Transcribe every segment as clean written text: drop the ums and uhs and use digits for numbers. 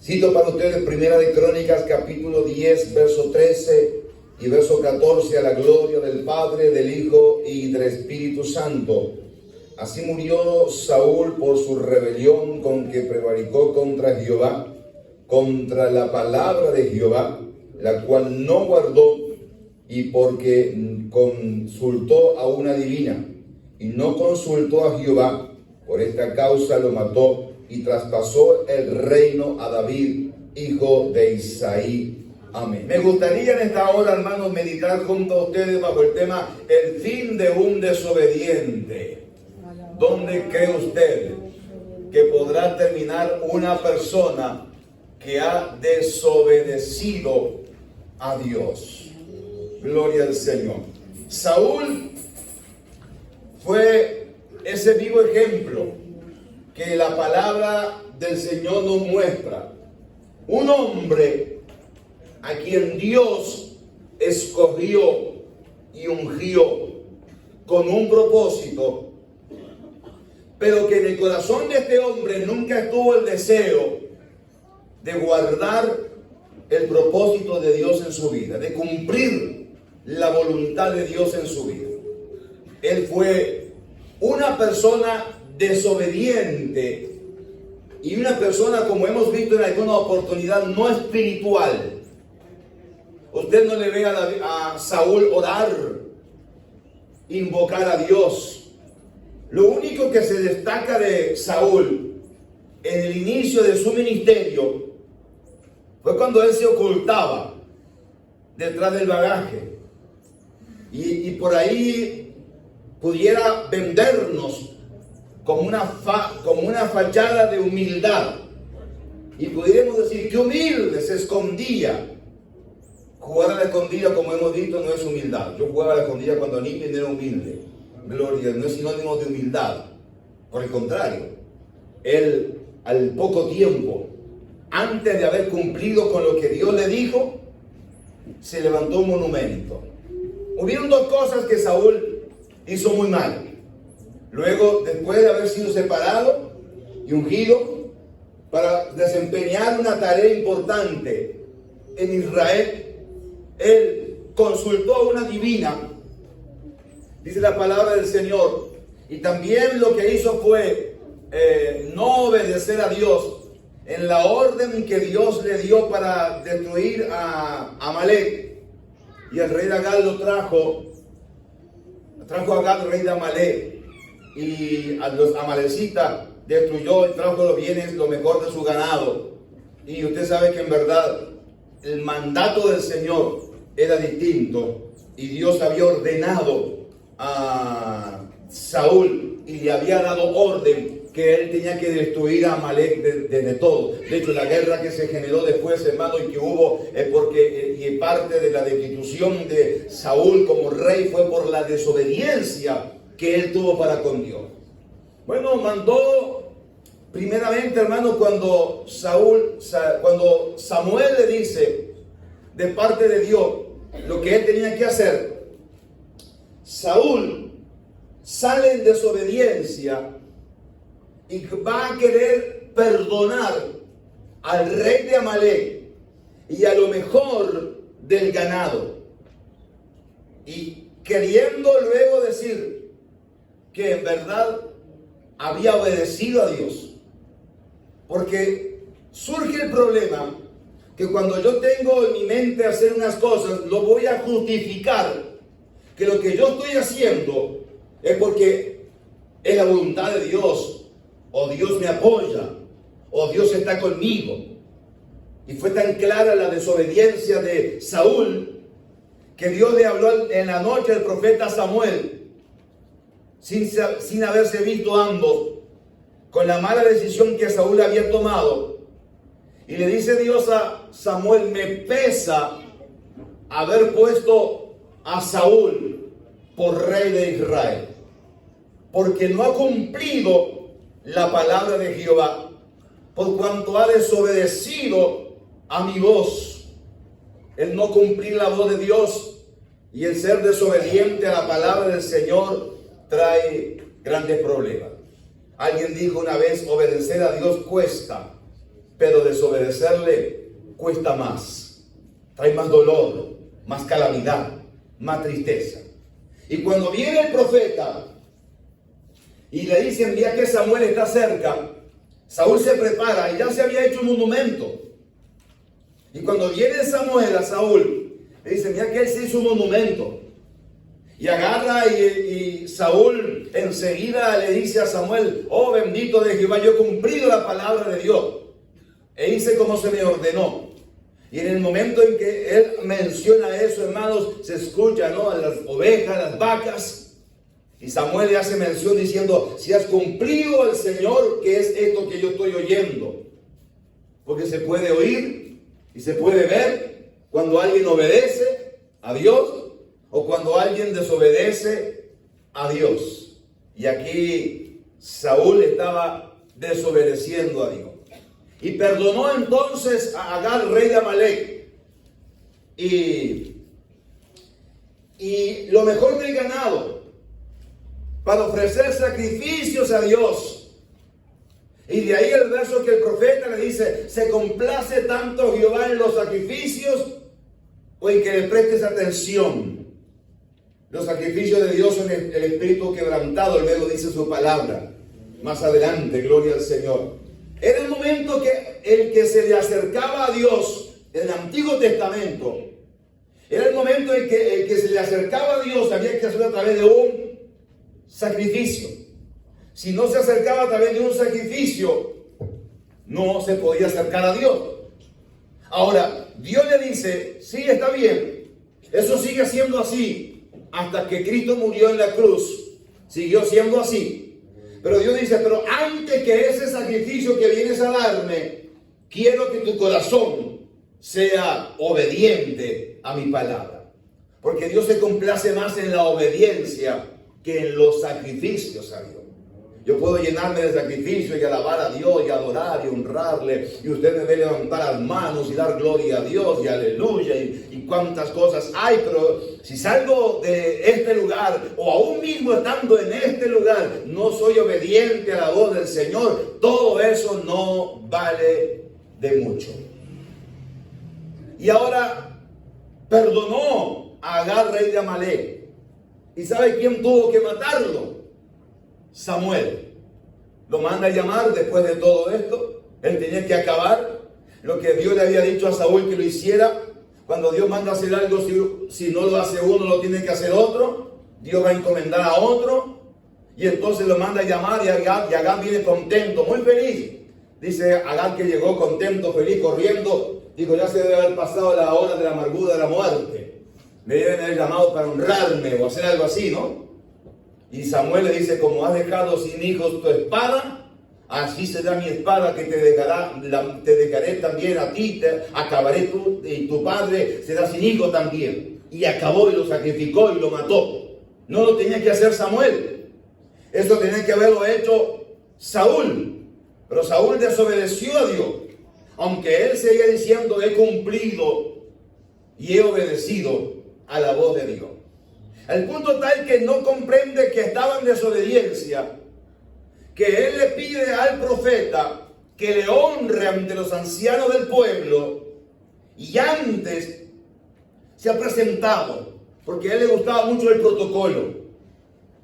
Cito para ustedes Primera de Crónicas, capítulo 10, verso 13 y verso 14, a la gloria del Padre, del Hijo y del Espíritu Santo. Así murió Saúl por su rebelión con que prevaricó contra Jehová, contra la palabra de Jehová, la cual no guardó, y porque consultó a una divina, y no consultó a Jehová. Por esta causa lo mató y traspasó el reino a David, hijo de Isaí. Amén. Me gustaría en esta hora, hermanos, meditar junto a ustedes bajo el tema el fin de un desobediente. ¿Dónde cree usted que podrá terminar una persona que ha desobedecido a Dios? Gloria al Señor. Saúl fue ese vivo ejemplo que la palabra del Señor nos muestra. Un hombre a quien Dios escogió y ungió con un propósito, pero que en el corazón de este hombre nunca estuvo el deseo de guardar el propósito de Dios en su vida, de cumplir la voluntad de Dios en su vida. Él fue una persona desobediente y una persona, como hemos visto en alguna oportunidad, no espiritual. Usted no le ve a Saúl orar, invocar a Dios. Lo único que se destaca de Saúl en el inicio de su ministerio fue cuando él se ocultaba detrás del bagaje y por ahí pudiera vendernos como una fachada de humildad, y pudiéramos decir que humilde se escondía. Jugar a la escondida, como hemos dicho, no es humildad. Yo jugaba a la escondida cuando niño y era humilde. Gloria, no es sinónimo de humildad. Por el contrario, él al poco tiempo, antes de haber cumplido con lo que Dios le dijo, se levantó un monumento. Hubieron dos cosas que Saúl hizo muy mal. Luego, después de haber sido separado y ungido para desempeñar una tarea importante en Israel, él consultó a una divina, dice la palabra del Señor, y también lo que hizo fue no obedecer a Dios en la orden que Dios le dio para destruir a Amalek. Y el rey de Agag lo trajo a Agag, rey de Amalek, y a los amalecitas destruyó y trajo los bienes, lo mejor de su ganado. Y usted sabe que en verdad el mandato del Señor era distinto, y Dios había ordenado a Saúl y le había dado orden que él tenía que destruir a Amalek de todo. De hecho, la guerra que se generó después, hermano, y que hubo, y parte de la destitución de Saúl como rey fue por la desobediencia que él tuvo para con Dios. Bueno, mandó primeramente, hermano, cuando Samuel le dice de parte de Dios lo que él tenía que hacer, Saúl sale en desobediencia y va a querer perdonar al rey de Amalek y a lo mejor del ganado, y queriendo luego decir que en verdad había obedecido a Dios. Porque surge el problema que cuando yo tengo en mi mente hacer unas cosas, lo voy a justificar que lo que yo estoy haciendo es porque es la voluntad de Dios, o Dios me apoya, o Dios está conmigo. Y fue tan clara la desobediencia de Saúl que Dios le habló en la noche al profeta Samuel, sin haberse visto ambos, con la mala decisión que Saúl había tomado. Y le dice Dios a Samuel: me pesa haber puesto a Saúl por rey de Israel, porque no ha cumplido la palabra de Jehová, por cuanto ha desobedecido a mi voz. El no cumplir la voz de Dios y el ser desobediente a la palabra del Señor trae grandes problemas. Alguien dijo una vez: obedecer a Dios cuesta, pero desobedecerle cuesta más, trae más dolor, más calamidad, más tristeza. Y cuando viene el profeta y le dicen, mira que Samuel está cerca, Saúl se prepara y ya se había hecho un monumento. Y cuando viene Samuel a Saúl, le dice, mira que él se hizo un monumento. Y agarra y Saúl enseguida le dice a Samuel, oh bendito de Jehová, yo he cumplido la palabra de Dios. E hice como se me ordenó. Y en el momento en que él menciona eso, hermanos, se escucha, ¿no?, a las ovejas, las vacas. Y Samuel le hace mención diciendo, si has cumplido al Señor, ¿qué es esto que yo estoy oyendo? Porque se puede oír y se puede ver cuando alguien obedece a Dios o cuando alguien desobedece a Dios. Y aquí Saúl estaba desobedeciendo a Dios. Y perdonó entonces a Agag, rey de Amalek. Y lo mejor del ganado para ofrecer sacrificios a Dios. Y de ahí el verso que el profeta le dice, ¿se complace tanto Jehová en los sacrificios o en que le prestes atención? Los sacrificios de Dios son el espíritu quebrantado, luego dice su palabra. Más adelante, gloria al Señor. Era el momento que el que se le acercaba a Dios en el Antiguo Testamento, era el momento en que el que se le acercaba a Dios había que hacerlo a través de un sacrificio. Si no se acercaba a través de un sacrificio, no se podía acercar a Dios. Ahora, Dios le dice, sí, está bien, eso sigue siendo así, hasta que Cristo murió en la cruz, siguió siendo así. Pero Dios dice, pero antes que ese sacrificio que vienes a darme, quiero que tu corazón sea obediente a mi palabra. Porque Dios se complace más en la obediencia que en los sacrificios a Dios. Yo puedo llenarme de sacrificio y alabar a Dios y adorar y honrarle. Y usted me ve levantar las manos y dar gloria a Dios y aleluya y cuántas cosas hay. Pero si salgo de este lugar o aún mismo estando en este lugar, no soy obediente a la voz del Señor, todo eso no vale de mucho. Y ahora perdonó a Agag, rey de Amalek. ¿Y sabe quién tuvo que matarlo? Samuel. Lo manda a llamar después de todo esto. Él tenía que acabar lo que Dios le había dicho a Saúl que lo hiciera. Cuando Dios manda a hacer algo, si no lo hace uno, lo tiene que hacer otro. Dios va a encomendar a otro. Y entonces lo manda a llamar y Agag viene contento, muy feliz. Dice Agag que llegó contento, feliz, corriendo. Dijo, ya se debe haber pasado la hora de la amargura de la muerte. Me deben haber llamado para honrarme o hacer algo así, ¿no? Y Samuel le dice, como has dejado sin hijos tu espada, así será mi espada que te dejaré también a ti, acabaré tú y tu padre será sin hijo también. Y acabó y lo sacrificó y lo mató. No lo tenía que hacer Samuel. Eso tenía que haberlo hecho Saúl. Pero Saúl desobedeció a Dios. Aunque él seguía diciendo, he cumplido y he obedecido a la voz de Dios. El punto tal que no comprende que estaba en desobediencia, que él le pide al profeta que le honre ante los ancianos del pueblo, y antes se ha presentado, porque a él le gustaba mucho el protocolo,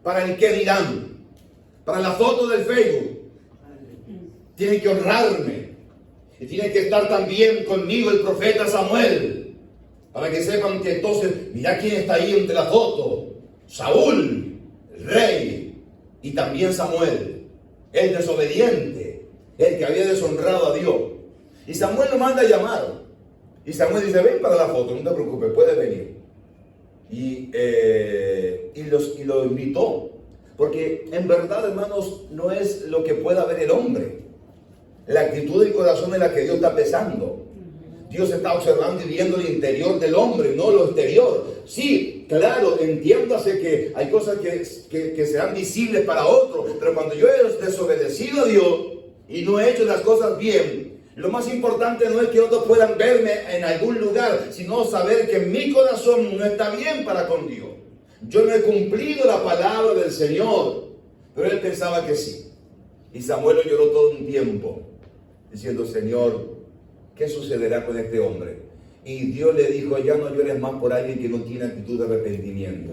para el que dirán, para la foto del Facebook. Tiene que honrarme, y tiene que estar también conmigo el profeta Samuel, para que sepan que entonces, mira quién está ahí entre la foto. Saúl, el rey, y también Samuel, el desobediente, el que había deshonrado a Dios. Y Samuel lo manda a llamar. Y Samuel dice, ven para la foto, no te preocupes, puedes venir. Y lo invitó. Porque en verdad, hermanos, no es lo que pueda ver el hombre. La actitud del corazón es la que Dios está pesando. Dios está observando y viendo el interior del hombre, no lo exterior. Sí, claro, entiéndase que hay cosas que serán visibles para otros, pero cuando yo he desobedecido a Dios y no he hecho las cosas bien, lo más importante no es que otros puedan verme en algún lugar, sino saber que mi corazón no está bien para con Dios. Yo no he cumplido la palabra del Señor, pero él pensaba que sí. Y Samuel lo lloró todo un tiempo, diciendo, Señor, ¿qué sucederá con este hombre? Y Dios le dijo, ya no llores más por alguien que no tiene actitud de arrepentimiento.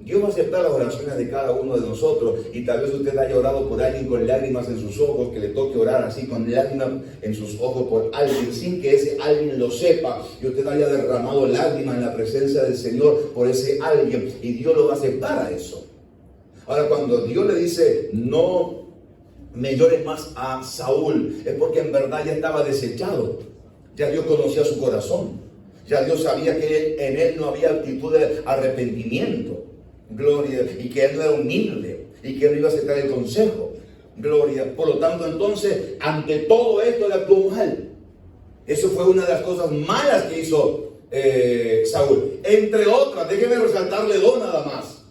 Dios va a aceptar las oraciones de cada uno de nosotros, y tal vez usted haya orado por alguien con lágrimas en sus ojos, que le toque orar así con lágrimas en sus ojos por alguien sin que ese alguien lo sepa, y usted haya derramado lágrimas en la presencia del Señor por ese alguien, y Dios lo va a aceptar a eso. Ahora, cuando Dios le dice, no me llores más a Saúl, es porque en verdad ya estaba desechado. Ya Dios conocía su corazón. Ya Dios sabía que en él no había actitud de arrepentimiento. Gloria. Y que él no era humilde. Y que él no iba a aceptar el consejo. Gloria. Por lo tanto, entonces, ante todo esto, él actuó mal. Eso fue una de las cosas malas que hizo Saúl. Entre otras, déjeme resaltarle dos nada más.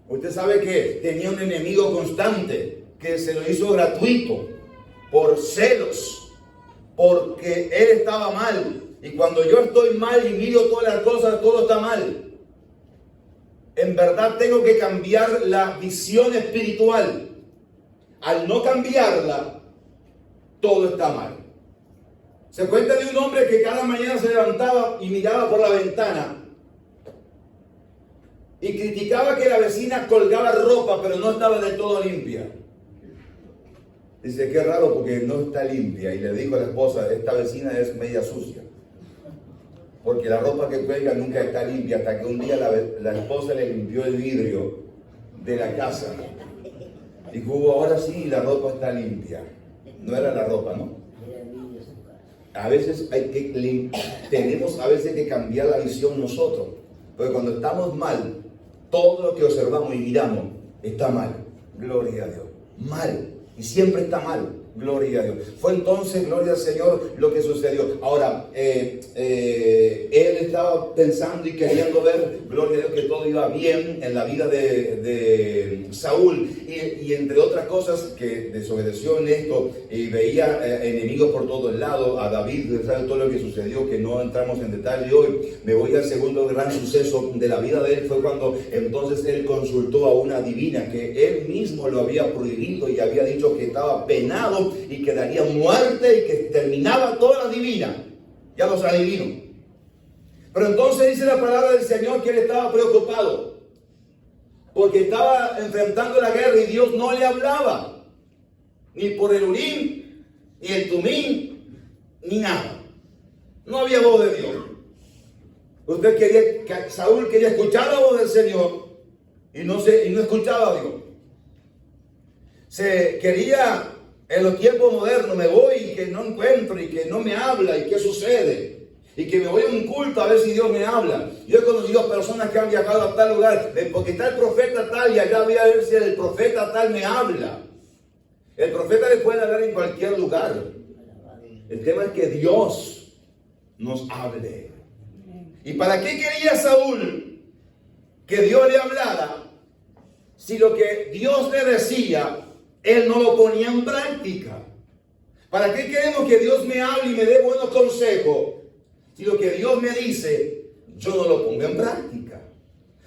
Usted sabe que tenía un enemigo constante, que se lo hizo gratuito, por celos, porque él estaba mal. Y cuando yo estoy mal y miro todas las cosas, todo está mal. En verdad tengo que cambiar la visión espiritual. Al no cambiarla, todo está mal. Se cuenta de un hombre que cada mañana se levantaba y miraba por la ventana y criticaba que la vecina colgaba ropa, pero no estaba del todo limpia. Dice, qué raro porque no está limpia. Y le dijo a la esposa, esta vecina es media sucia. Porque la ropa que cuelga nunca está limpia, hasta que un día la esposa le limpió el vidrio de la casa. Dijo, ahora sí, la ropa está limpia. No era la ropa, ¿no? A veces tenemos a veces que cambiar la visión nosotros. Porque cuando estamos mal, todo lo que observamos y miramos está mal. Gloria a Dios. Mal. Y siempre está mal. Gloria a Dios. Fue entonces, gloria al Señor, lo que sucedió. Ahora, él estaba pensando y queriendo ver, gloria a Dios, que todo iba bien en la vida de Saúl. Y entre otras cosas, que desobedeció en esto y veía enemigos por todos lados. A David, ¿sabe todo lo que sucedió? Que no entramos en detalle hoy. Me voy al segundo gran suceso de la vida de él. Fue cuando entonces él consultó a una adivina que él mismo lo había prohibido y había dicho que estaba penado y que daría muerte y que terminaba toda la divina. Ya los adivinó. Pero entonces dice la palabra del Señor que él estaba preocupado porque estaba enfrentando la guerra y Dios no le hablaba ni por el Urim, ni el Tumim, ni nada. No había voz de Dios. Saúl quería escuchar la voz del Señor y no escuchaba a Dios. Se quería, en los tiempos modernos, me voy y que no encuentro y que no me habla y qué sucede. Y que me voy a un culto a ver si Dios me habla. Yo he conocido a personas que han viajado a tal lugar, porque está el profeta tal y allá voy a ver si el profeta tal me habla. El profeta le puede hablar en cualquier lugar. El tema es que Dios nos hable. ¿Y para qué quería Saúl que Dios le hablara si lo que Dios le decía él no lo ponía en práctica? ¿Para qué queremos que Dios me hable y me dé buenos consejos si lo que Dios me dice yo no lo pongo en práctica?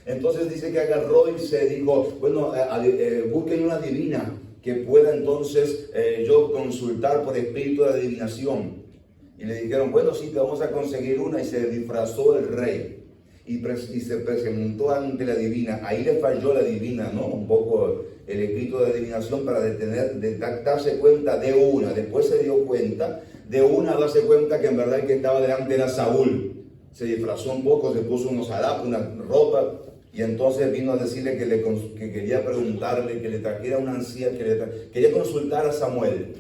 Entonces dice que agarró y se dijo, bueno, busquen una adivina que pueda entonces yo consultar por espíritu de adivinación. Y le dijeron, bueno, sí, te vamos a conseguir una. Y se disfrazó el rey y se presentó ante la adivina. Ahí le falló la adivina, ¿no? Un poco el espíritu de adivinación para darse cuenta de una. Después se dio cuenta de una, darse cuenta que en verdad el que estaba delante era Saúl. Se disfrazó un poco, se puso unos harapos, una ropa, y entonces vino a decirle que quería preguntarle, que le trajera una anciana, quería consultar a Samuel.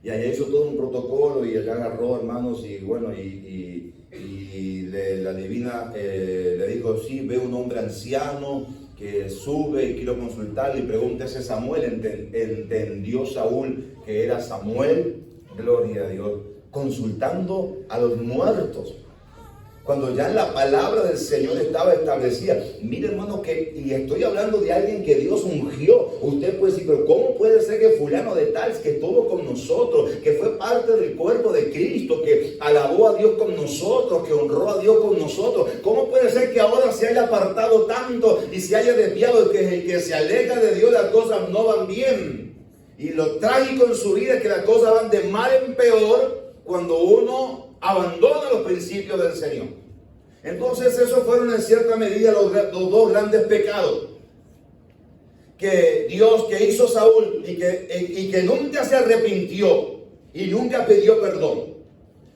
Y allá hizo todo un protocolo y allá agarró, hermanos, y bueno, la adivina le dijo, sí, ve un hombre anciano que sube y quiero consultarle y pregúntese Samuel. Entendió Saúl que era Samuel, gloria a Dios, consultando a los muertos. Cuando ya la palabra del Señor estaba establecida. Mire, hermano, y estoy hablando de alguien que Dios ungió. Usted puede decir, pero ¿cómo puede ser que fulano de tal, que estuvo con nosotros, que fue parte del cuerpo de Cristo, que alabó a Dios con nosotros, que honró a Dios con nosotros? ¿Cómo puede ser que ahora se haya apartado tanto y se haya desviado, que se aleja de Dios, las cosas no van bien? Y lo trágico en su vida es que las cosas van de mal en peor, cuando uno abandona los principios del Señor. Entonces esos fueron en cierta medida los dos grandes pecados que Dios, que hizo Saúl y que nunca se arrepintió y nunca pidió perdón.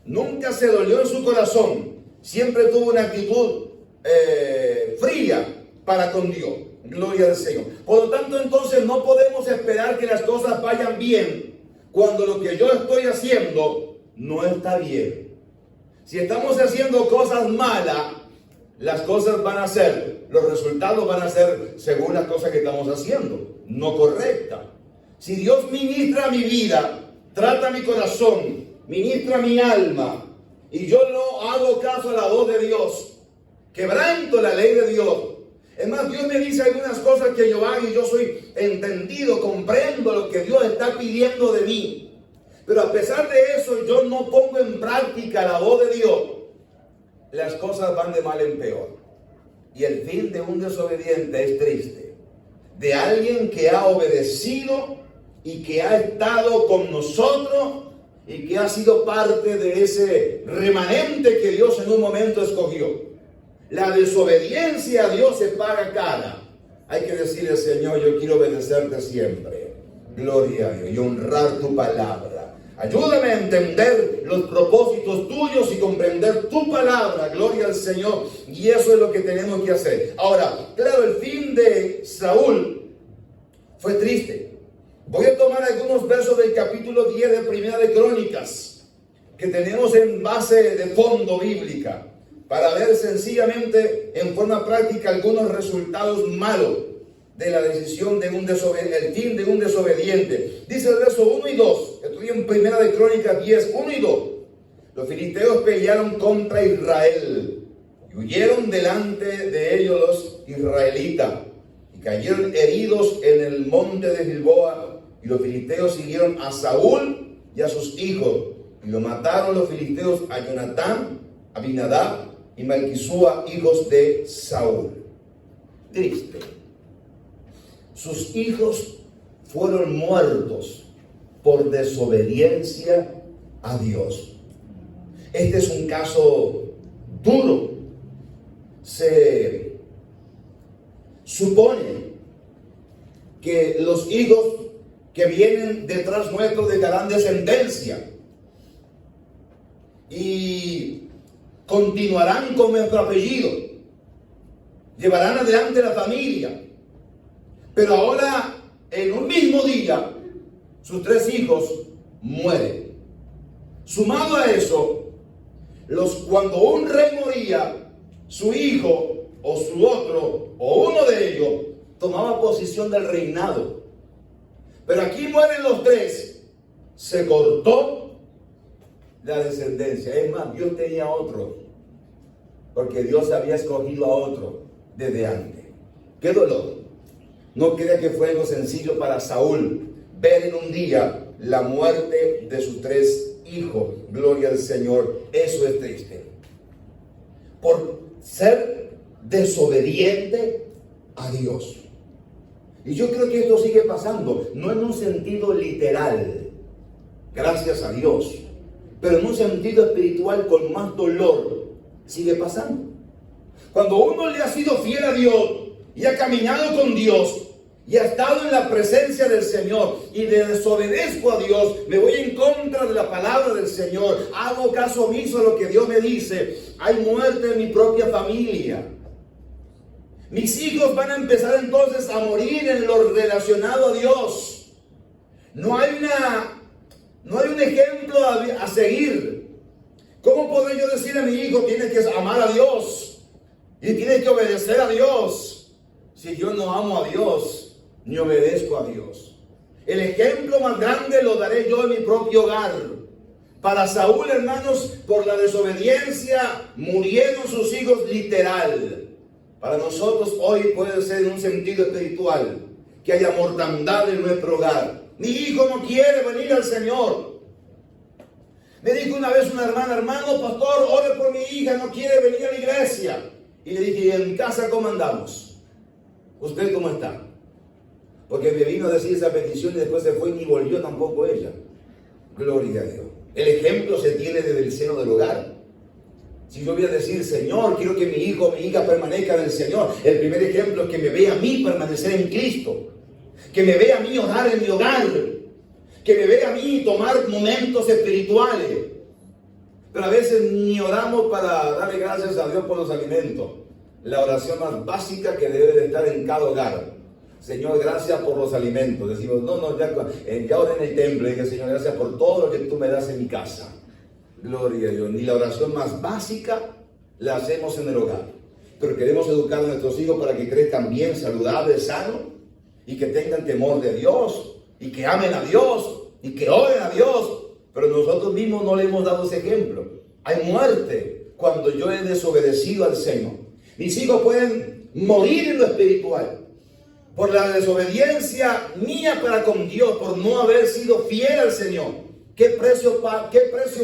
Nunca se dolió en su corazón. Siempre tuvo una actitud fría para con Dios. Gloria al Señor. Por lo tanto, entonces no podemos esperar que las cosas vayan bien cuando lo que yo estoy haciendo no está bien. Si estamos haciendo cosas malas, las cosas van a ser, los resultados van a ser según las cosas que estamos haciendo, no correctas. Si Dios ministra mi vida, trata mi corazón, ministra mi alma, y yo no hago caso a la voz de Dios, quebranto la ley de Dios. Es más, Dios me dice algunas cosas que yo hago y yo soy entendido, comprendo lo que Dios está pidiendo de mí. Pero a pesar de eso, yo no pongo en práctica la voz de Dios. Las cosas van de mal en peor. Y el fin de un desobediente es triste. De alguien que ha obedecido y que ha estado con nosotros y que ha sido parte de ese remanente que Dios en un momento escogió. La desobediencia a Dios se paga cara. Hay que decirle, Señor, yo quiero obedecerte siempre. Gloria a Dios y honrar tu palabra. Ayúdame a entender los propósitos tuyos y comprender tu palabra. Gloria al Señor. Y eso es lo que tenemos que hacer. Ahora, claro, el fin de Saúl fue triste. Voy a tomar algunos versos del capítulo 10 de Primera de Crónicas que tenemos en base de fondo bíblica para ver sencillamente en forma práctica algunos resultados malos de la decisión de un desobediente, el fin de un desobediente. Dice el verso 1 y 2. Estoy en Primera de Crónicas 10, 1 y 2. Los filisteos pelearon contra Israel y huyeron delante de ellos los israelitas y cayeron heridos en el monte de Gilboa. Y los filisteos siguieron a Saúl y a sus hijos y lo mataron los filisteos a Jonatán, Abinadab y Malquisúa, hijos de Saúl. Triste. Sus hijos fueron muertos por desobediencia a Dios. Este es un caso duro. Se supone que los hijos que vienen detrás nuestro dejarán descendencia y continuarán con nuestro apellido, llevarán adelante la familia. Pero ahora, en un mismo día, sus 3 hijos mueren. Sumado a eso, cuando un rey moría, su hijo o su otro o uno de ellos tomaba posesión del reinado. Pero aquí mueren los 3. Se cortó la descendencia. Es más, Dios tenía otro, porque Dios había escogido a otro desde antes. ¡Qué dolor! No crea que fue algo sencillo para Saúl ver en un día la muerte de sus 3 hijos. Gloria al Señor. Eso es triste. Por ser desobediente a Dios. Y yo creo que esto sigue pasando, no en un sentido literal, gracias a Dios, pero en un sentido espiritual con más dolor, sigue pasando. Cuando uno le ha sido fiel a Dios y ha caminado con Dios y ha estado en la presencia del Señor y le desobedezco a Dios, me voy en contra de la palabra del Señor, hago caso omiso a lo que Dios me dice, hay muerte en mi propia familia. Mis hijos van a empezar entonces a morir en lo relacionado a Dios. No hay un ejemplo a seguir. ¿Cómo podré yo decir a mi hijo, tienes que amar a Dios y tienes que obedecer a Dios, si yo no amo a Dios ni obedezco a Dios? El ejemplo más grande lo daré yo en mi propio hogar. Para Saúl, hermanos, por la desobediencia murieron sus hijos literal. Para nosotros hoy puede ser en un sentido espiritual, que haya mortandad en nuestro hogar. Mi hijo no quiere venir al Señor. Me dijo una vez una hermana, hermano, pastor, ore por mi hija, no quiere venir a la iglesia. Y le dije, ¿y en casa cómo andamos? ¿Usted cómo está? Porque me vino a decir esa petición y después se fue y ni volvió tampoco ella. Gloria a Dios. El ejemplo se tiene desde el seno del hogar. Si yo voy a decir, Señor, quiero que mi hijo o mi hija permanezca en el Señor, el primer ejemplo es que me vea a mí permanecer en Cristo, que me vea a mí orar en mi hogar, que me vea a mí tomar momentos espirituales. Pero a veces ni oramos para darle gracias a Dios por los alimentos. La oración más básica que debe de estar en cada hogar: Señor, gracias por los alimentos. Decimos, ya oré en el templo y dije, Señor, gracias por todo lo que tú me das en mi casa. Gloria a Dios. Ni la oración más básica la hacemos en el hogar. Pero queremos educar a nuestros hijos para que crezcan bien, saludables, sanos, y que tengan temor de Dios, y que amen a Dios, y que oren a Dios. Pero nosotros mismos no le hemos dado ese ejemplo. Hay muerte cuando yo he desobedecido al Señor. Mis hijos pueden morir en lo espiritual por la desobediencia mía para con Dios, por no haber sido fiel al Señor. ¿Qué precio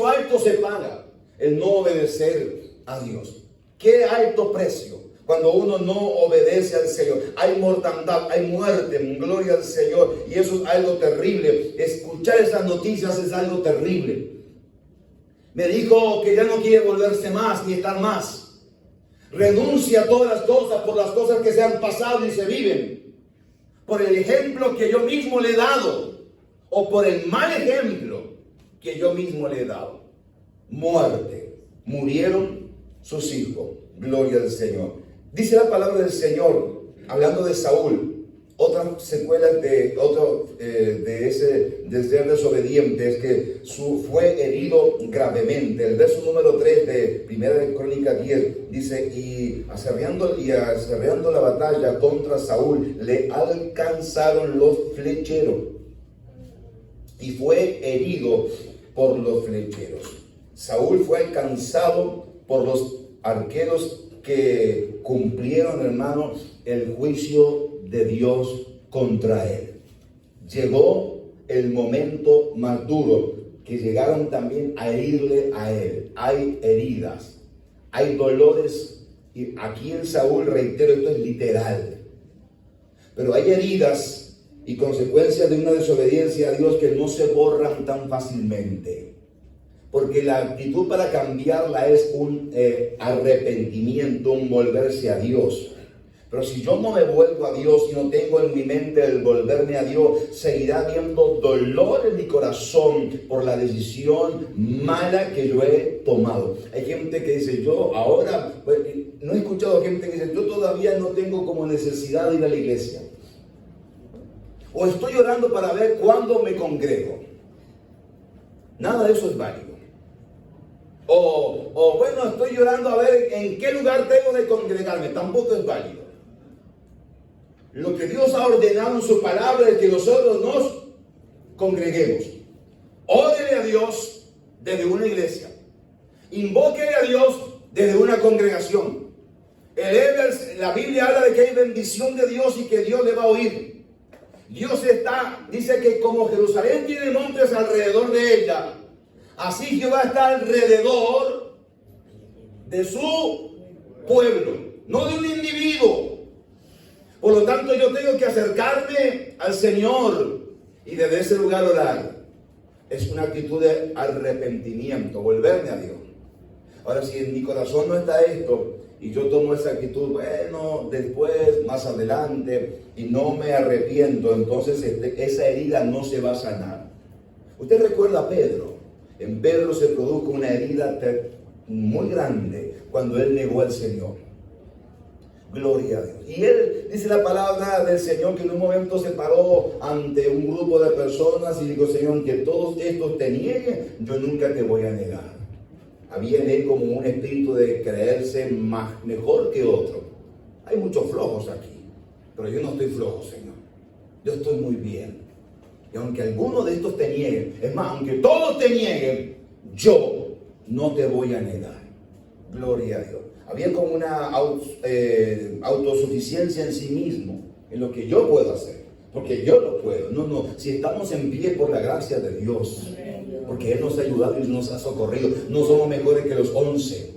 alto se paga el no obedecer a Dios? ¿Qué alto precio cuando uno no obedece al Señor? Hay mortandad, hay muerte, gloria al Señor, y eso es algo terrible. Escuchar esas noticias es algo terrible. Me dijo que ya no quiere volverse más ni estar más. Renuncia a todas las cosas por las cosas que se han pasado y se viven, por el ejemplo que yo mismo le he dado, o por el mal ejemplo que yo mismo le he dado. Muerte. Murieron sus hijos. Gloria al Señor. Dice la palabra del Señor, hablando de Saúl, otra secuela de ser desobediente, es que fue herido gravemente. El verso número 3 de 1 de Crónicas 10 dice, y acerreando la batalla contra Saúl, le alcanzaron los flecheros y fue herido por los flecheros. Saúl fue alcanzado por los arqueros que cumplieron, hermano, el juicio de Dios contra él. Llegó el momento más duro, que llegaron también a herirle a él. Hay heridas, hay dolores, y aquí en Saúl, reitero, esto es literal, pero hay heridas y consecuencias de una desobediencia a Dios que no se borran tan fácilmente, porque la actitud para cambiarla es un arrepentimiento, un volverse a Dios. Pero si yo no me vuelvo a Dios y no tengo en mi mente el volverme a Dios, seguirá habiendo dolor en mi corazón por la decisión mala que yo he tomado. Hay gente que dice, yo ahora, no he escuchado gente que dice, yo todavía no tengo como necesidad de ir a la iglesia, o estoy orando para ver cuándo me congrego. Nada de eso es válido. O bueno, estoy orando a ver en qué lugar tengo de congregarme. Tampoco es válido. Lo que Dios ha ordenado en su palabra es que nosotros nos congreguemos. Órele a Dios desde una iglesia. Invóquele a Dios desde una congregación. La Biblia habla de que hay bendición de Dios y que Dios le va a oír. Dios dice que como Jerusalén tiene montes alrededor de ella, así Jehová está alrededor de su pueblo, no de un individuo. Por lo tanto, yo tengo que acercarme al Señor y desde ese lugar orar. Es una actitud de arrepentimiento, volverme a Dios. Ahora, si en mi corazón no está esto, y yo tomo esa actitud, bueno, después, más adelante, y no me arrepiento, entonces esa herida no se va a sanar. Usted recuerda a Pedro. En Pedro se produjo una herida muy grande cuando él negó al Señor. Gloria a Dios. Y él, dice la palabra del Señor, que en un momento se paró ante un grupo de personas y dijo, Señor, que todos estos te nieguen, yo nunca te voy a negar. Había en él como un espíritu de creerse mejor que otro. Hay muchos flojos aquí, pero yo no estoy flojo, Señor. Yo estoy muy bien. Y aunque alguno de estos te nieguen, es más, aunque todos te nieguen, yo no te voy a negar. Gloria a Dios. Había como una autosuficiencia en sí mismo, en lo que yo puedo hacer, porque yo lo puedo. No, si estamos en pie por la gracia de Dios, porque Él nos ha ayudado y nos ha socorrido, no somos mejores que los 11.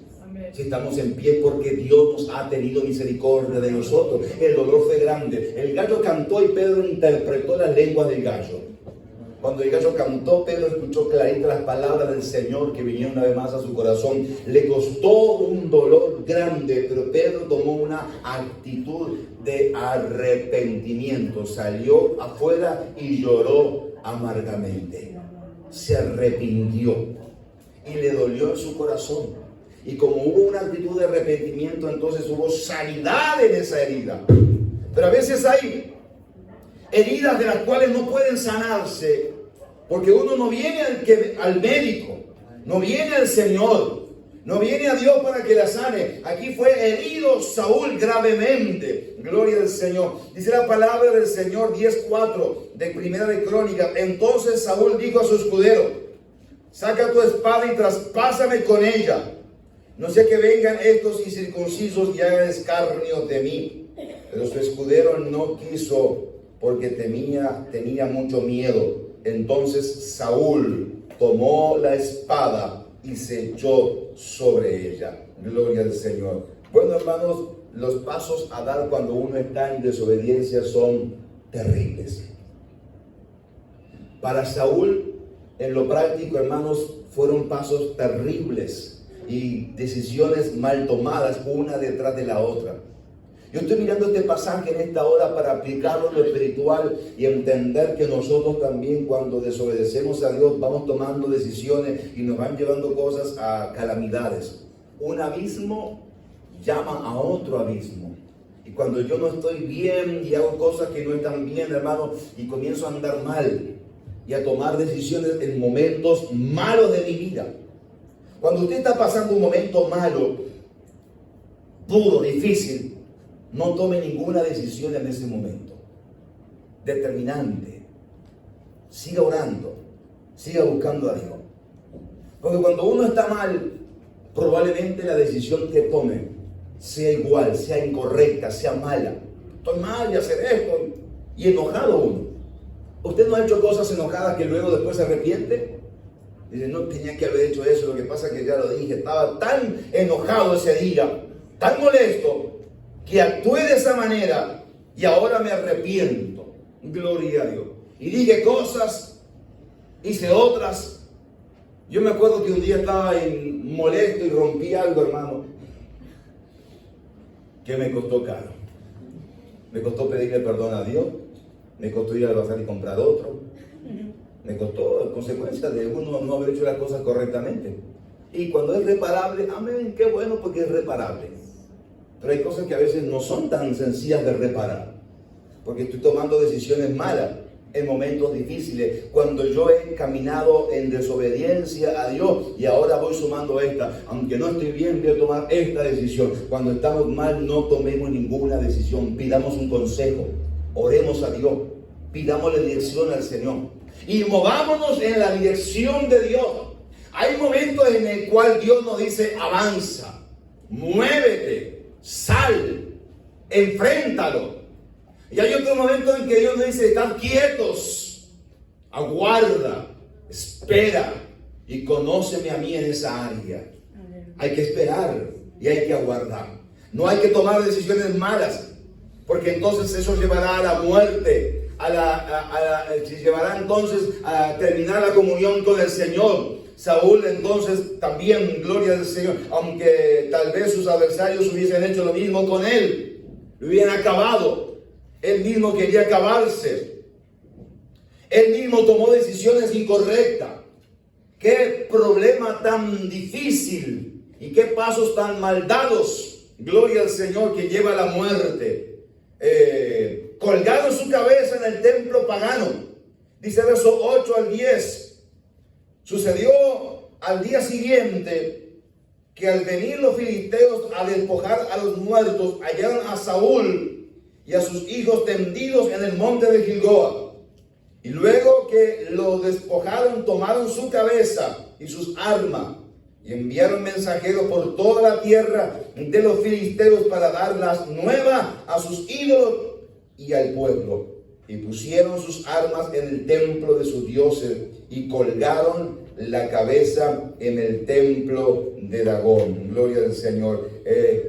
Si estamos en pie porque Dios nos ha tenido misericordia de nosotros. El dolor fue grande. El gallo cantó y Pedro interpretó las lenguas del gallo. Cuando el gallo cantó, Pedro escuchó clarito las palabras del Señor que vinieron una vez más a su corazón. Le costó un dolor grande, pero Pedro tomó una actitud de arrepentimiento. Salió afuera y lloró amargamente. Se arrepintió y le dolió en su corazón. Y como hubo una actitud de arrepentimiento, entonces hubo sanidad en esa herida. Pero a veces hay heridas de las cuales no pueden sanarse, porque uno no viene al médico, no viene al Señor, no viene a Dios para que la sane. Aquí fue herido Saúl gravemente. Gloria al Señor. Dice la palabra del Señor 10:4 de Primera de Crónicas. Entonces Saúl dijo a su escudero: saca tu espada y traspásame con ella, no sea que vengan estos incircuncisos y hagan escarnio de mí. Pero su escudero no quiso, porque tenía mucho miedo. Entonces Saúl tomó la espada y se echó sobre ella. Gloria al Señor. Bueno, hermanos, los pasos a dar cuando uno está en desobediencia son terribles. Para Saúl, en lo práctico, hermanos, fueron pasos terribles y decisiones mal tomadas, una detrás de la otra. Yo estoy mirando este pasaje en esta hora para aplicarlo en lo espiritual y entender que nosotros también, cuando desobedecemos a Dios, vamos tomando decisiones y nos van llevando cosas a calamidades. Un abismo llama a otro abismo. Y cuando yo no estoy bien y hago cosas que no están bien, hermano, y comienzo a andar mal y a tomar decisiones en momentos malos de mi vida. Cuando usted está pasando un momento malo, duro, difícil, no tome ninguna decisión en ese momento. Determinante. Siga orando. Siga buscando a Dios. Porque cuando uno está mal, probablemente la decisión que tome sea igual, sea incorrecta, sea mala. Estoy mal de hacer esto. Y enojado uno. ¿Usted no ha hecho cosas enojadas que luego después se arrepiente? Dice, no tenía que haber hecho eso, lo que pasa es que ya lo dije. Estaba tan enojado ese día, tan molesto, que actué de esa manera y ahora me arrepiento. Gloria a Dios. Y dije cosas, hice otras. Yo me acuerdo que un día estaba molesto y rompí algo, hermano, que me costó caro. Me costó pedirle perdón a Dios, me costó ir al bazar y comprar otro, me costó consecuencia de uno no haber hecho las cosas correctamente. Y cuando es reparable, amén, qué bueno, porque es reparable. Pero hay cosas que a veces no son tan sencillas de reparar, porque estoy tomando decisiones malas en momentos difíciles, cuando yo he caminado en desobediencia a Dios y ahora voy sumando esta. Aunque no estoy bien, voy a tomar esta decisión. Cuando estamos mal, no tomemos ninguna decisión. Pidamos un consejo, oremos a Dios, pidámosle dirección al Señor y movámonos en la dirección de Dios. Hay momentos en el cual Dios nos dice: avanza, muévete, sal, enfréntalo. Y hay otro momento en que Dios nos dice: estad quietos, aguarda, espera y conóceme a mí en esa área. Hay que esperar y hay que aguardar. No hay que tomar decisiones malas, porque entonces eso llevará a la muerte, llevará entonces a terminar la comunión con el Señor. Saúl entonces también, gloria al Señor, aunque tal vez sus adversarios hubiesen hecho lo mismo con él, lo hubieran acabado, él mismo quería acabarse, él mismo tomó decisiones incorrectas. Qué problema tan difícil y qué pasos tan mal dados, gloria al Señor, que lleva a la muerte. Colgado en su cabeza en el templo pagano, dice verso 8 al 10. Sucedió al día siguiente que al venir los filisteos a despojar a los muertos, hallaron a Saúl y a sus hijos tendidos en el monte de Gilboa. Y luego que lo despojaron, tomaron su cabeza y sus armas y enviaron mensajeros por toda la tierra de los filisteos para dar las nuevas a sus ídolos y al pueblo. Y pusieron sus armas en el templo de sus dioses y colgaron la cabeza en el templo de Dagón. Gloria al Señor.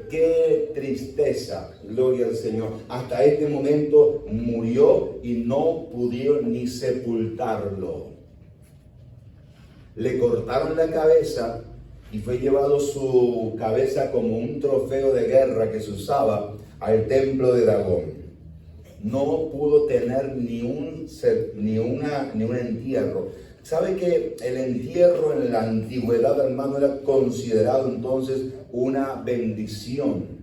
Qué tristeza, gloria al Señor. Hasta este momento murió y no pudieron ni sepultarlo. Le cortaron la cabeza y fue llevado su cabeza como un trofeo de guerra que se usaba al templo de Dagón. No pudo tener ni un entierro. ¿Sabe que el entierro en la antigüedad, hermano, era considerado entonces una bendición?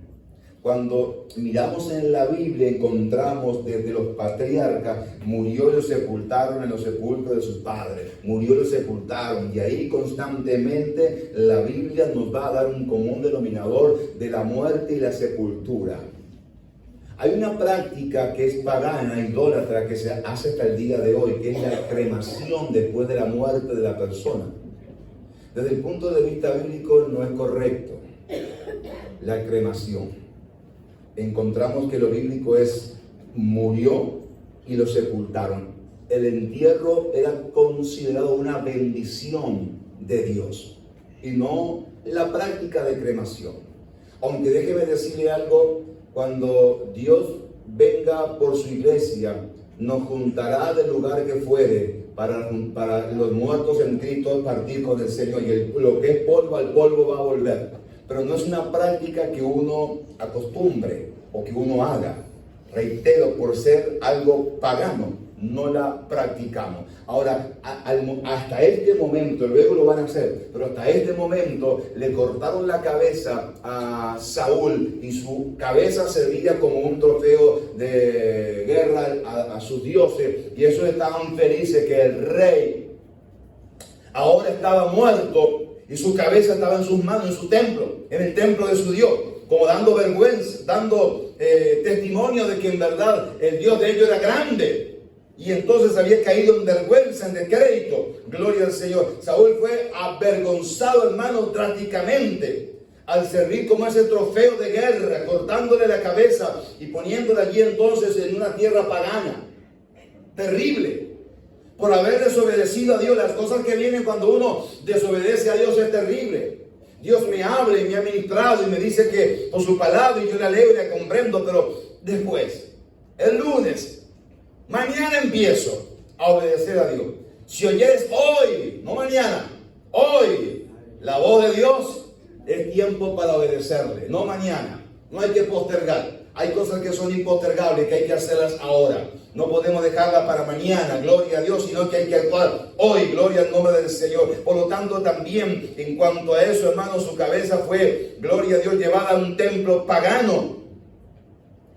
Cuando miramos en la Biblia, encontramos desde los patriarcas, murió y lo sepultaron en los sepulcros de sus padres, murió y lo sepultaron, y ahí constantemente la Biblia nos va a dar un común denominador de la muerte y la sepultura. Hay una práctica que es pagana, idólatra, que se hace hasta el día de hoy, que es la cremación después de la muerte de la persona. Desde el punto de vista bíblico no es correcto la cremación. Encontramos que lo bíblico es murió y lo sepultaron. El entierro era considerado una bendición de Dios y no la práctica de cremación. Aunque déjeme decirle algo, cuando Dios venga por su iglesia, nos juntará del lugar que fuere para los muertos en Cristo partir con el Señor, y lo que es polvo al polvo va a volver. Pero no es una práctica que uno acostumbre o que uno haga. Reitero, por ser algo pagano, no la practicamos. Ahora, hasta este momento, luego lo van a hacer, pero hasta este momento le cortaron la cabeza a Saúl y su cabeza servía como un trofeo de guerra a sus dioses, y ellos estaban felices que el rey ahora estaba muerto y su cabeza estaba en sus manos, en su templo, en el templo de su Dios, como dando vergüenza, dando testimonio de que en verdad el Dios de ellos era grande. Y entonces había caído en vergüenza, en descrédito. Gloria al Señor. Saúl fue avergonzado, hermano, drásticamente, al servir como ese trofeo de guerra, cortándole la cabeza y poniéndola allí entonces en una tierra pagana. Terrible. Por haber desobedecido a Dios. Las cosas que vienen cuando uno desobedece a Dios es terrible. Dios me habla y me ha ministrado y me dice que por su palabra, y yo la leo y la comprendo, pero después, el lunes, mañana empiezo a obedecer a Dios. Si oyeres hoy, no mañana, hoy, la voz de Dios, es tiempo para obedecerle, no mañana. No hay que postergar. Hay cosas que son impostergables, que hay que hacerlas ahora. No podemos dejarlas para mañana, gloria a Dios, sino que hay que actuar hoy, gloria al nombre del Señor. Por lo tanto, también en cuanto a eso, hermano, su cabeza fue, gloria a Dios, llevada a un templo pagano.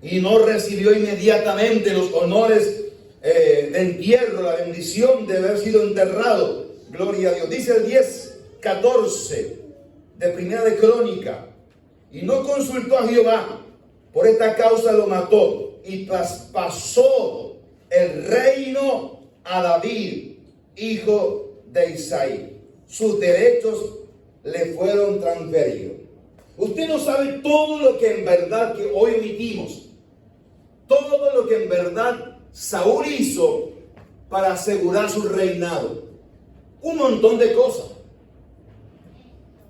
Y no recibió inmediatamente los honores de entierro, la bendición de haber sido enterrado. Gloria a Dios. Dice el 10:14 de Primera de Crónica: y no consultó a Jehová, por esta causa lo mató, y traspasó el reino a David, hijo de Isaí. Sus derechos le fueron transferidos. Usted no sabe todo lo que en verdad que hoy omitimos. Todo lo que en verdad Saúl hizo para asegurar su reinado. Un montón de cosas.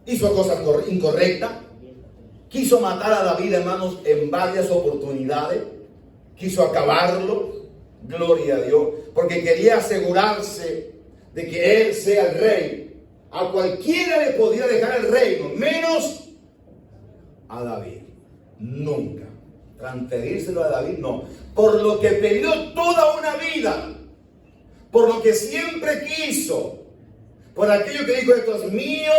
Hizo cosas incorrectas. Quiso matar a David, hermanos, en varias oportunidades. Quiso acabarlo. Gloria a Dios. Porque quería asegurarse de que él sea el rey. A cualquiera le podía dejar el reino, menos a David. Nunca. Transferírselo a David, no. Por lo que peleó toda una vida, por lo que siempre quiso, por aquello que dijo: esto es mío,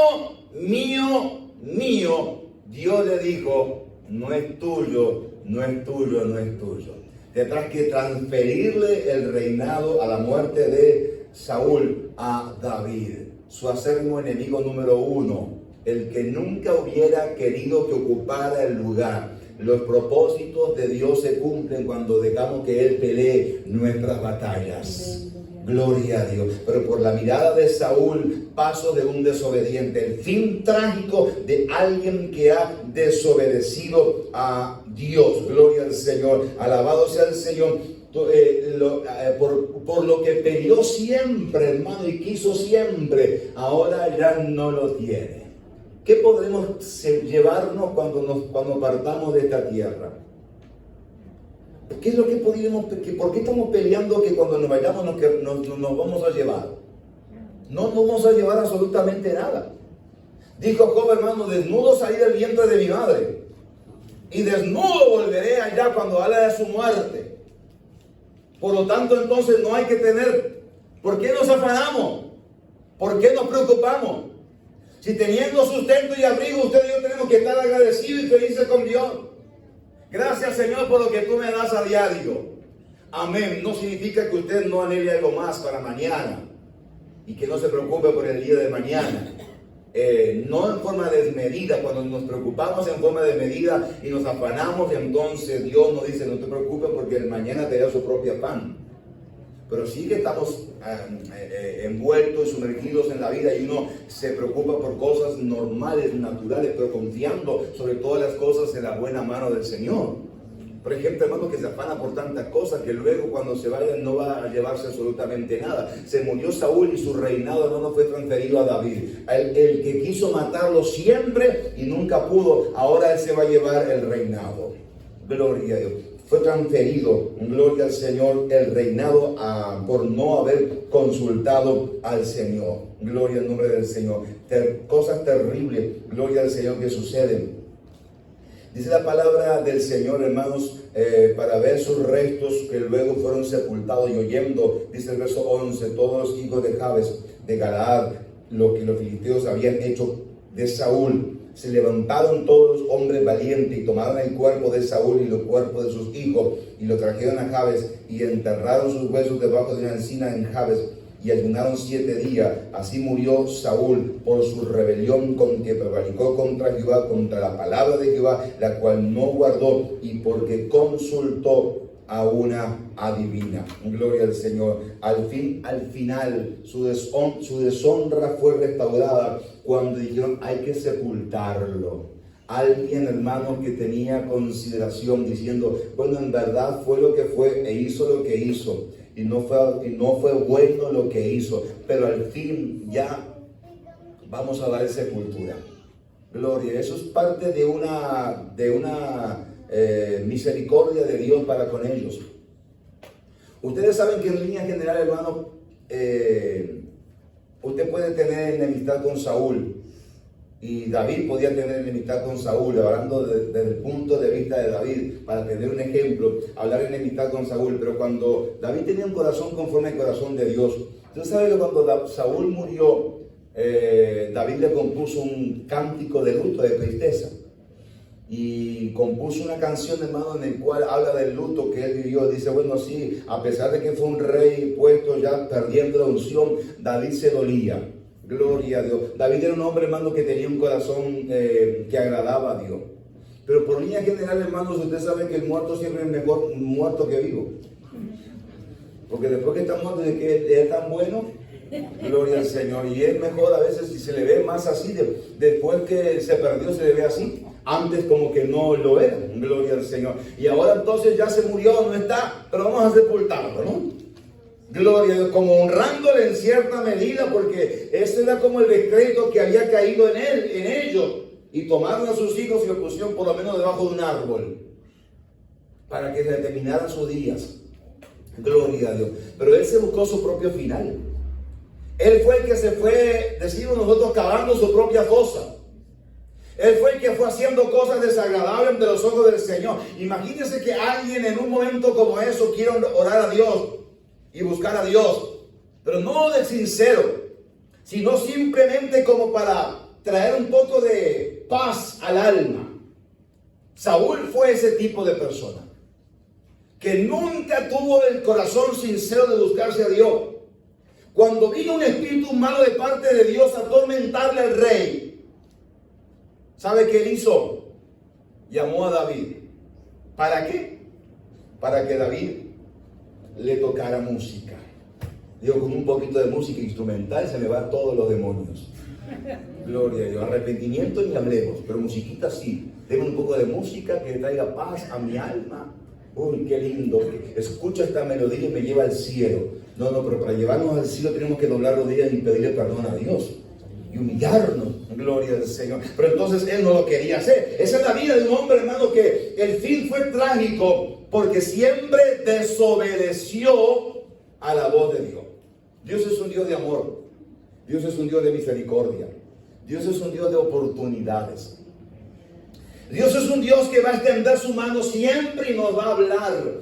mío, mío. Dios le dijo: no es tuyo, no es tuyo, no es tuyo. Tendrás que transferirle el reinado a la muerte de Saúl a David, su acérrimo enemigo número 1, el que nunca hubiera querido que ocupara el lugar. Los propósitos de Dios se cumplen cuando dejamos que Él pelee nuestras batallas. Gloria a Dios. Pero por la mirada de Saúl, paso de un desobediente, el fin trágico de alguien que ha desobedecido a Dios. Gloria al Señor. Alabado sea el Señor. por lo que peleó siempre, hermano, y quiso siempre, ahora ya no lo tiene. ¿Qué podremos llevarnos cuando partamos de esta tierra? ¿Qué es lo que por qué estamos peleando que cuando nos vayamos nos vamos a llevar? No vamos a llevar absolutamente nada. Dijo Job, hermano, desnudo salí del vientre de mi madre, y desnudo volveré allá cuando habla de su muerte. Por lo tanto, entonces no hay que tener. ¿Por qué nos afanamos? ¿Por qué nos preocupamos? Si teniendo sustento y abrigo, usted y yo tenemos que estar agradecidos y felices con Dios. Gracias, Señor, por lo que tú me das a diario. Amén. No significa que usted no anhele algo más para mañana y que no se preocupe por el día de mañana. No en forma desmedida. Cuando nos preocupamos en forma desmedida y nos afanamos, entonces Dios nos dice: no te preocupes porque el mañana te da su propio afán. Pero sí que estamos envueltos y sumergidos en la vida, y uno se preocupa por cosas normales, naturales, pero confiando sobre todas las cosas en la buena mano del Señor. Por ejemplo, hermano, que se afana por tantas cosas que luego cuando se vaya no va a llevarse absolutamente nada. Se murió Saúl y su reinado, hermano, fue transferido a David. El que quiso matarlo siempre y nunca pudo, ahora él se va a llevar el reinado. Gloria a Dios. Fue transferido, gloria al Señor, el reinado por no haber consultado al Señor. Gloria al nombre del Señor. Cosas terribles, gloria al Señor, que suceden. Dice la palabra del Señor, hermanos, para ver sus restos que luego fueron sepultados, y oyendo, dice el verso 11, todos los hijos de Jabes, de Galaad, lo que los filisteos habían hecho de Saúl, se levantaron todos los hombres valientes y tomaron el cuerpo de Saúl y los cuerpos de sus hijos y lo trajeron a Jabes y enterraron sus huesos debajo de una encina en Jabes y ayunaron 7 días. Así murió Saúl por su rebelión con que prevaricó contra Jehová, contra la palabra de Jehová, la cual no guardó, y porque consultó a una adivina. Gloria al Señor. Al final, su deshonra fue restaurada cuando dijeron: hay que sepultarlo. Alguien, hermano, que tenía consideración, diciendo: bueno, en verdad fue lo que fue e hizo lo que hizo, y no fue bueno lo que hizo, pero al fin ya vamos a dar sepultura. Gloria. Eso es parte de una misericordia de Dios para con ellos. Ustedes saben que en línea general, hermano, usted puede tener enemistad con Saúl, y David podía tener enemistad con Saúl. Hablando desde el punto de vista de David, para tener un ejemplo, hablar de enemistad con Saúl. Pero cuando David tenía un corazón conforme al corazón de Dios, usted sabe que cuando Saúl murió, David le compuso un cántico de luto, de tristeza, y compuso una canción, hermano, en el cual habla del luto que él vivió. Dice: bueno, sí, a pesar de que fue un rey puesto ya perdiendo la unción, David se dolía. Gloria a Dios. David era un hombre, hermano, que tenía un corazón que agradaba a Dios. Pero por línea general, hermanos, usted sabe que el muerto siempre es mejor muerto que vivo. Porque después que está muerto, de que es tan bueno, gloria al Señor. Y es mejor a veces si se le ve más así, después que se perdió se le ve así. Antes como que no lo era, gloria al Señor. Y ahora entonces ya se murió, no está, pero vamos a sepultarlo, ¿no? Gloria a Dios, como honrándole en cierta medida, porque ese era como el decreto que había caído en ellos. Y tomaron a sus hijos y los pusieron por lo menos debajo de un árbol, para que determinaran sus días. Gloria a Dios. Pero él se buscó su propio final. Él fue el que se fue, decimos nosotros, cavando su propia fosa. Él fue el que fue haciendo cosas desagradables de los ojos del Señor. Imagínense que alguien en un momento como eso quiera orar a Dios y buscar a Dios, pero no de sincero, sino simplemente como para traer un poco de paz al alma. Saúl fue ese tipo de persona que nunca tuvo el corazón sincero de buscarse a Dios. Cuando vino un espíritu malo de parte de Dios a atormentarle al rey, ¿sabe qué él hizo? Llamó a David. ¿Para qué? Para que David le tocara música. Digo, con un poquito de música instrumental se me van todos los demonios. Gloria a Dios. Arrepentimiento ni hablemos, pero musiquita sí. Denme un poco de música que traiga paz a mi alma. Uy, qué lindo. Escucho esta melodía y me lleva al cielo. No, no, pero para llevarnos al cielo tenemos que doblar rodillas y pedirle perdón a Dios. Y humillarnos. Gloria al Señor. Pero entonces él no lo quería hacer. Esa es la vida de un hombre, hermano, que el fin fue trágico porque siempre desobedeció a la voz de Dios. Dios es un Dios de amor. Dios es un Dios de misericordia. Dios es un Dios de oportunidades. Dios es un Dios que va a extender su mano siempre y nos va a hablar.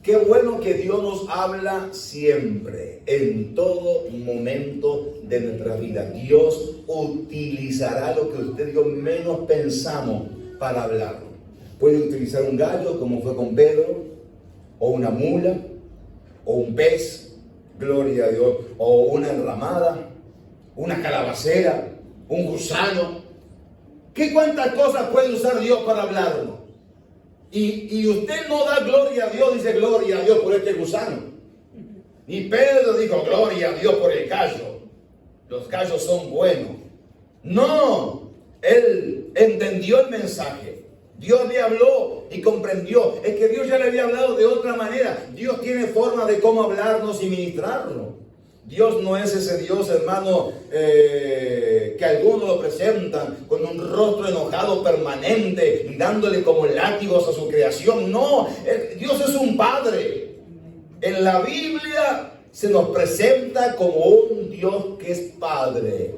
Qué bueno que Dios nos habla siempre, en todo momento de nuestra vida. Dios utilizará lo que usted y yo menos pensamos para hablar. Puede utilizar un gallo, como fue con Pedro, o una mula, o un pez, gloria a Dios, o una enramada, una calabacera, un gusano. ¿Qué cuántas cosas puede usar Dios para hablarnos? Y usted no da gloria a Dios, dice gloria a Dios por este gusano. Y Pedro dijo gloria a Dios por el gallo. Los gallos son buenos. No, él entendió el mensaje. Dios le habló y comprendió. Es que Dios ya le había hablado de otra manera. Dios tiene forma de cómo hablarnos y ministrarnos. Dios no es ese Dios, hermano, que algunos lo presentan con un rostro enojado permanente y dándole como látigos a su creación. No, Dios es un Padre. En la Biblia se nos presenta como un Dios que es Padre.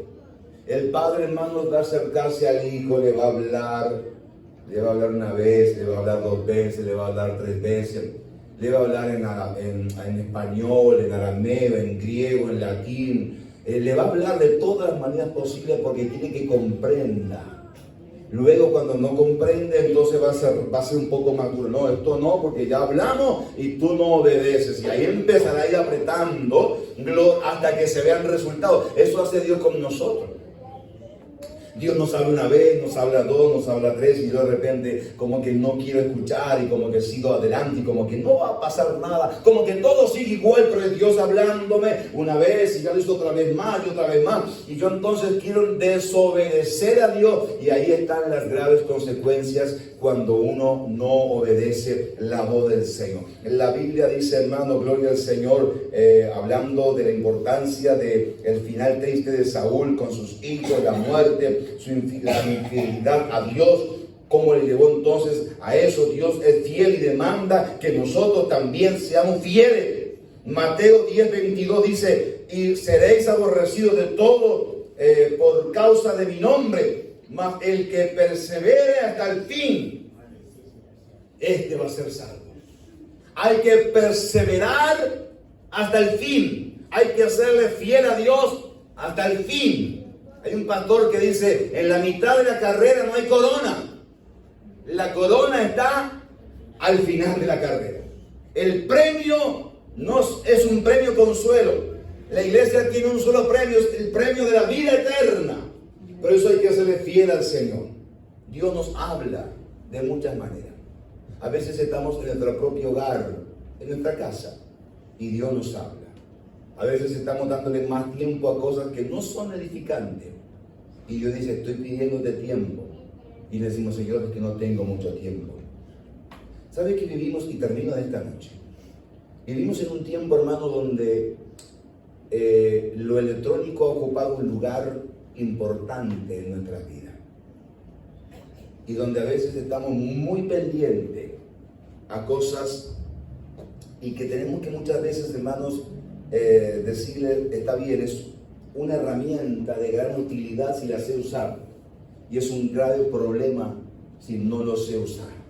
El Padre, hermano, va a acercarse al Hijo, le va a hablar una vez, le va a hablar 2 veces, le va a hablar 3 veces. Le va a hablar en español, en arameo, en griego, en latín. Le va a hablar de todas las maneras posibles porque quiere que comprenda. Luego cuando no comprende, entonces va a ser un poco más duro. No, esto no, porque ya hablamos y tú no obedeces. Y ahí empezará a ir apretando hasta que se vean resultados. Eso hace Dios con nosotros. Dios nos habla una vez, nos habla 2, nos habla 3 y yo de repente como que no quiero escuchar y como que sigo adelante y como que no va a pasar nada, como que todo sigue igual, pero es Dios hablándome una vez y ya lo hizo otra vez más y otra vez más y yo entonces quiero desobedecer a Dios y ahí están las graves consecuencias cuando uno no obedece la voz del Señor. La Biblia dice, hermano, gloria al Señor, hablando de la importancia del final triste de Saúl con sus hijos, la muerte, la infidelidad a Dios, cómo le llevó entonces a eso. Dios es fiel y demanda que nosotros también seamos fieles. Mateo 10:22 dice, y seréis aborrecidos de todo por causa de mi nombre, mas el que persevere hasta el fin, este va a ser salvo. Hay que perseverar hasta el fin. Hay que hacerle fiel a Dios hasta el fin. Hay un pastor que dice, en la mitad de la carrera no hay corona. La corona está al final de la carrera. El premio no es un premio consuelo. La iglesia tiene un solo premio, es el premio de la vida eterna. Por eso hay que serle fiel al Señor. Dios nos habla de muchas maneras. A veces estamos en nuestro propio hogar, en nuestra casa, y Dios nos habla. A veces estamos dándole más tiempo a cosas que no son edificantes. Y Dios dice, estoy pidiéndote tiempo. Y le decimos, Señor, es que no tengo mucho tiempo. ¿Sabe que vivimos? Y termino de esta noche. Vivimos en un tiempo, hermano, donde lo electrónico ha ocupado un lugar importante en nuestra vida. Y donde a veces estamos muy pendientes a cosas y que tenemos que muchas veces, hermanos, decirle, está bien, es una herramienta de gran utilidad si la sé usar, y es un grave problema si no lo sé usar.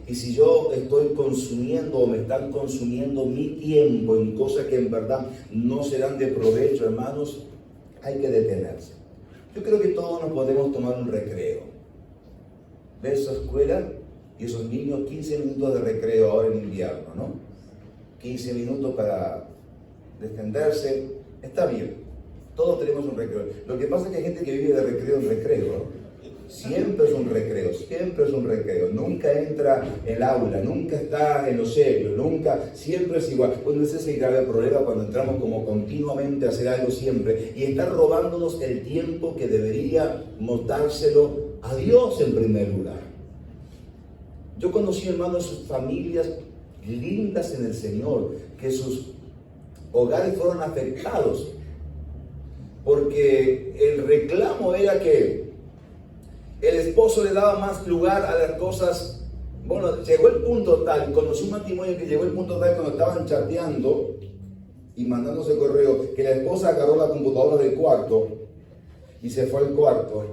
Y si yo estoy consumiendo o me están consumiendo mi tiempo en cosas que en verdad no serán de provecho, hermanos, hay que detenerse. Yo creo que todos nos podemos tomar un recreo. ¿Ves esa escuela? Y esos niños, 15 minutos de recreo ahora en invierno, ¿no? 15 minutos para descenderse, está bien. Todos tenemos un recreo. Lo que pasa es que hay gente que vive de recreo en recreo, ¿no? Siempre es un recreo, siempre es un recreo. Nunca entra en el aula, nunca está en lo serio, nunca, siempre es igual. Pues no es ese grave problema cuando entramos como continuamente a hacer algo siempre y está robándonos el tiempo que deberíamos dárselo a Dios en primer lugar. Yo conocí, hermanos, familias lindas en el Señor, que sus hogares fueron afectados, porque el reclamo era que el esposo le daba más lugar a las cosas. Bueno, llegó el punto tal, conocí un matrimonio que llegó el punto tal cuando estaban chateando y mandándose correo, que la esposa agarró la computadora del cuarto y se fue al cuarto,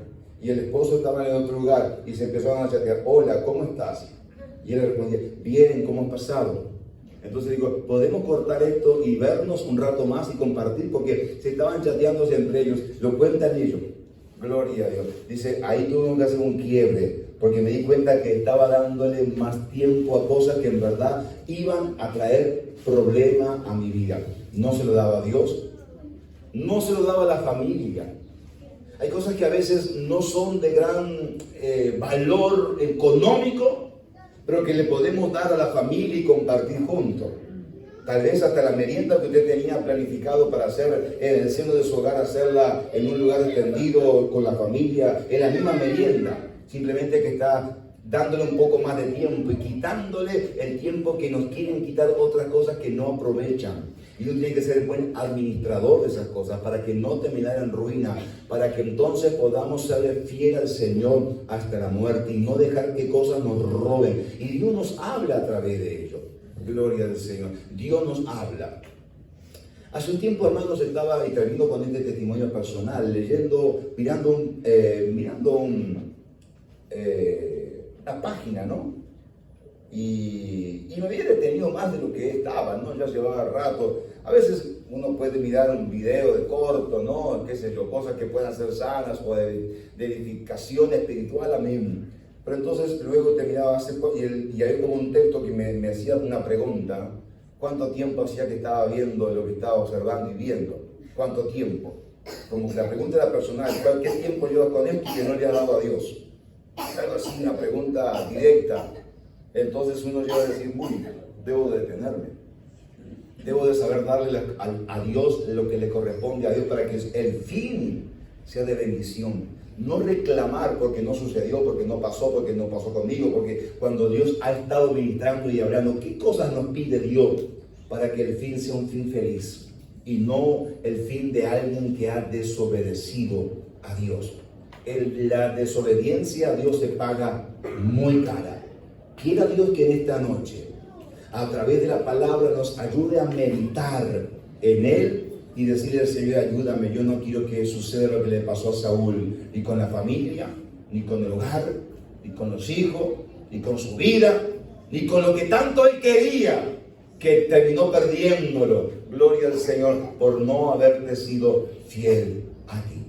y el esposo estaba en otro lugar y se empezaron a chatear. Hola, ¿cómo estás? Y él le respondía, bien, ¿cómo has pasado? Entonces digo, podemos cortar esto y vernos un rato más y compartir, porque se estaban chateándose entre ellos, lo cuentan ellos. Gloria a Dios. Dice, ahí tuve que hacer un quiebre, porque me di cuenta que estaba dándole más tiempo a cosas que en verdad iban a traer problema a mi vida. No se lo daba a Dios, no se lo daba a la familia. Hay cosas que a veces no son de gran valor económico, pero que le podemos dar a la familia y compartir juntos. Tal vez hasta la merienda que usted tenía planificado para hacer en el seno de su hogar, hacerla en un lugar extendido con la familia, es la misma merienda, simplemente que está dándole un poco más de tiempo y quitándole el tiempo que nos quieren quitar otras cosas que no aprovechan. Y uno tiene que ser buen administrador de esas cosas para que no terminar en ruina, para que entonces podamos ser fiel al Señor hasta la muerte y no dejar que cosas nos roben. Y Dios nos habla a través de ello. Gloria al Señor. Dios nos habla. Hace un tiempo, hermanos, estaba, y termino con este testimonio personal, mirando una página, ¿no? Y me había detenido más de lo que estaba, ¿no? Ya llevaba rato. A veces uno puede mirar un video de corto, ¿no? Qué sé yo, cosas que puedan ser sanas o de edificación espiritual, amén. Pero entonces luego terminaba y había como un texto que me hacía una pregunta. ¿Cuánto tiempo hacía que estaba viendo lo que estaba observando y viendo? ¿Cuánto tiempo? Como que la pregunta era personal. ¿Qué tiempo llevas con esto que no le has dado a Dios? Algo así, una pregunta directa. Entonces uno llega a decir, uy, debo de detenerme. Debo de saber darle a Dios lo que le corresponde a Dios para que el fin sea de bendición. No reclamar porque no sucedió, porque no pasó conmigo, porque cuando Dios ha estado ministrando y hablando, ¿qué cosas nos pide Dios para que el fin sea un fin feliz? Y no el fin de alguien que ha desobedecido a Dios. La desobediencia a Dios se paga muy cara. Quiera Dios que en esta noche, a través de la palabra, nos ayude a meditar en Él y decirle al Señor, ayúdame, yo no quiero que suceda lo que le pasó a Saúl, ni con la familia, ni con el hogar, ni con los hijos, ni con su vida, ni con lo que tanto él quería, que terminó perdiéndolo. Gloria al Señor por no haberte sido fiel a ti.